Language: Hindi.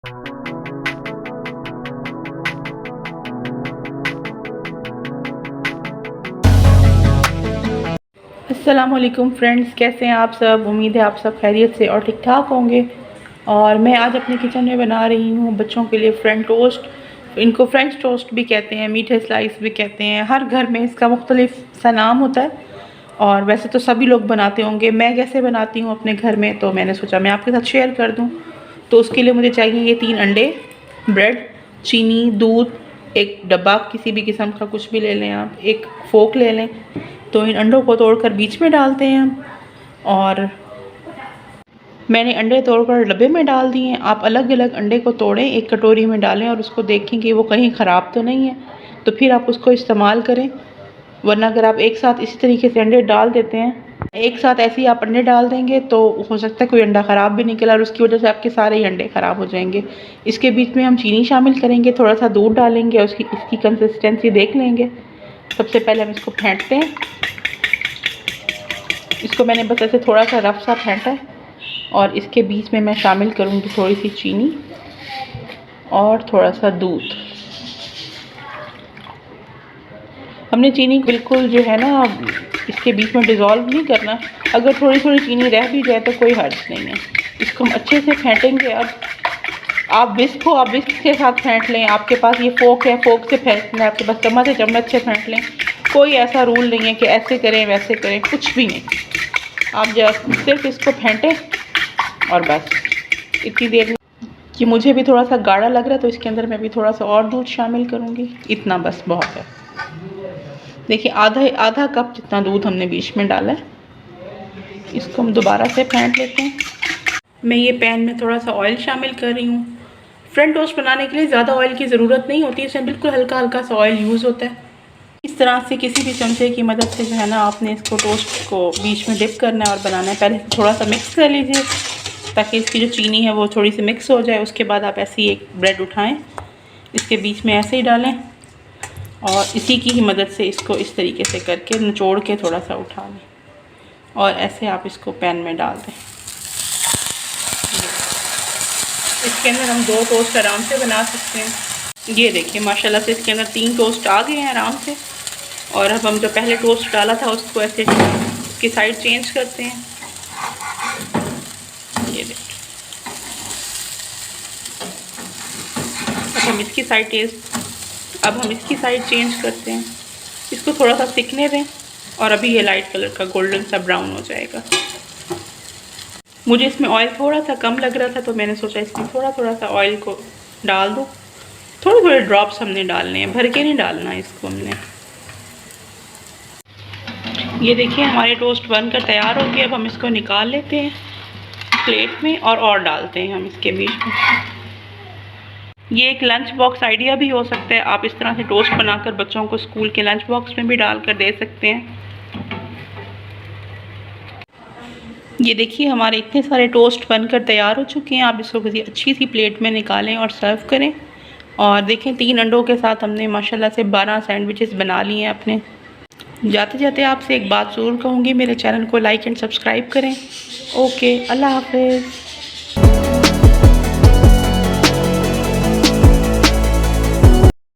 अस्सलामुअलैकुम फ्रेंड्स, कैसे हैं आप सब। उम्मीद है आप सब खैरियत से और ठीक ठाक होंगे। और मैं आज अपने किचन में बना रही हूँ बच्चों के लिए फ्रेंच टोस्ट। इनको फ्रेंच टोस्ट भी कहते हैं, मीठे स्लाइस भी कहते हैं। हर घर में इसका मुख्तलिफ सा नाम होता है और वैसे तो सभी लोग बनाते होंगे। मैं कैसे बनाती हूँ अपने घर में, तो मैंने सोचा मैं आपके साथ शेयर कर दूँ। तो उसके लिए मुझे चाहिए ये 3 अंडे, ब्रेड, चीनी, दूध, एक डब्बा किसी भी किस्म का कुछ भी ले लें आप, एक फोक ले लें। तो इन अंडों को तोड़कर बीच में डालते हैं हम। और मैंने अंडे तोड़कर डब्बे में डाल दिए हैं। आप अलग अलग अंडे को तोड़ें, एक कटोरी में डालें और उसको देखें कि वो कहीं ख़राब तो नहीं है, तो फिर आप उसको इस्तेमाल करें। वरना अगर आप एक साथ इसी तरीके से अंडे डाल देते हैं, एक साथ ऐसे ही आप अंडे डाल देंगे, तो हो सकता है कोई अंडा ख़राब भी निकला और उसकी वजह से आपके सारे ही अंडे ख़राब हो जाएंगे। इसके बीच में हम चीनी शामिल करेंगे, थोड़ा सा दूध डालेंगे और इसकी कंसिस्टेंसी देख लेंगे। सबसे पहले हम इसको फेंटते हैं। इसको मैंने बस ऐसे थोड़ा सा रफ सा फेंटा है और इसके बीच में मैं शामिल करूँगी थोड़ी सी चीनी और थोड़ा सा दूध। हमने चीनी बिल्कुल जो है ना इसके बीच में डिज़ोल्व नहीं करना। अगर थोड़ी थोड़ी चीनी रह भी जाए तो कोई हर्ज नहीं है। इसको हम अच्छे से फेंटेंगे। अब आप विस्क के साथ फेंट लें। आपके पास ये फोक है, फोक से फेंटना है। आपके पास चम्मच है, चम्मच से फेंट लें। कोई ऐसा रूल नहीं है कि ऐसे करें वैसे करें, कुछ भी नहीं। आप जस्ट सिर्फ इसको फेंटें और बस इतनी देर में। कि मुझे भी थोड़ा सा गाढ़ा लग रहा है तो इसके अंदर मैं भी थोड़ा सा और दूध शामिल करूँगी। इतना बस बहुत है। देखिए आधा कप जितना दूध हमने बीच में डाला है। इसको हम दोबारा से फेंट लेते हैं। मैं ये पैन में थोड़ा सा ऑयल शामिल कर रही हूँ। फ्रेंच टोस्ट बनाने के लिए ज़्यादा ऑयल की ज़रूरत नहीं होती, इसमें बिल्कुल हल्का हल्का सा ऑयल यूज़ होता है। इस तरह से किसी भी चमचे की मदद से जो है ना आपने इसको टोस्ट को बीच में डिप करना है और बनाना है। पहले थोड़ा सा मिक्स कर लीजिए ताकि इसकी जो चीनी है वो थोड़ी सी मिक्स हो जाए। उसके बाद आप ऐसे ही एक ब्रेड उठाएं, इसके बीच में ऐसे ही डालें और इसी की ही मदद से इसको इस तरीके से करके निचोड़ के थोड़ा सा उठा लें और ऐसे आप इसको पैन में डाल दें। इसके अंदर हम 2 टोस्ट आराम से बना सकते हैं। ये देखिए माशाल्लाह से इसके अंदर 3 टोस्ट आ गए हैं आराम से। और अब हम जो पहले टोस्ट डाला था उसको ऐसे इसकी साइड चेंज करते हैं। ये देखिए अब हम इसकी साइड चेंज करते हैं। इसको थोड़ा सा सिकने दें और अभी ये लाइट कलर का गोल्डन सा ब्राउन हो जाएगा। मुझे इसमें ऑयल थोड़ा सा कम लग रहा था तो मैंने सोचा इसमें थोड़ा थोड़ा सा ऑयल को डाल दूँ। थोड़े थोड़े ड्रॉप्स हमने डालने हैं, भर के नहीं डालना इसको हमने। ये देखिए हमारे टोस्ट बनकर तैयार हो गए। अब हम इसको निकाल लेते हैं प्लेट में और डालते हैं हम इसके बीच में। ये एक लंच बॉक्स आइडिया भी हो सकता है। आप इस तरह से टोस्ट बनाकर बच्चों को स्कूल के लंच बॉक्स में भी डालकर दे सकते हैं। ये देखिए हमारे इतने सारे टोस्ट बनकर तैयार हो चुके हैं। आप इसको किसी अच्छी सी प्लेट में निकालें और सर्व करें। और देखें 3 अंडों के साथ हमने माशाल्लाह से 12 सैंडविचेस बना लिए हैं अपने। जाते जाते आपसे एक बात ज़रूर कहूँगी, मेरे चैनल को लाइक एंड सब्सक्राइब करें। ओके, अल्लाह हाफ़िज़।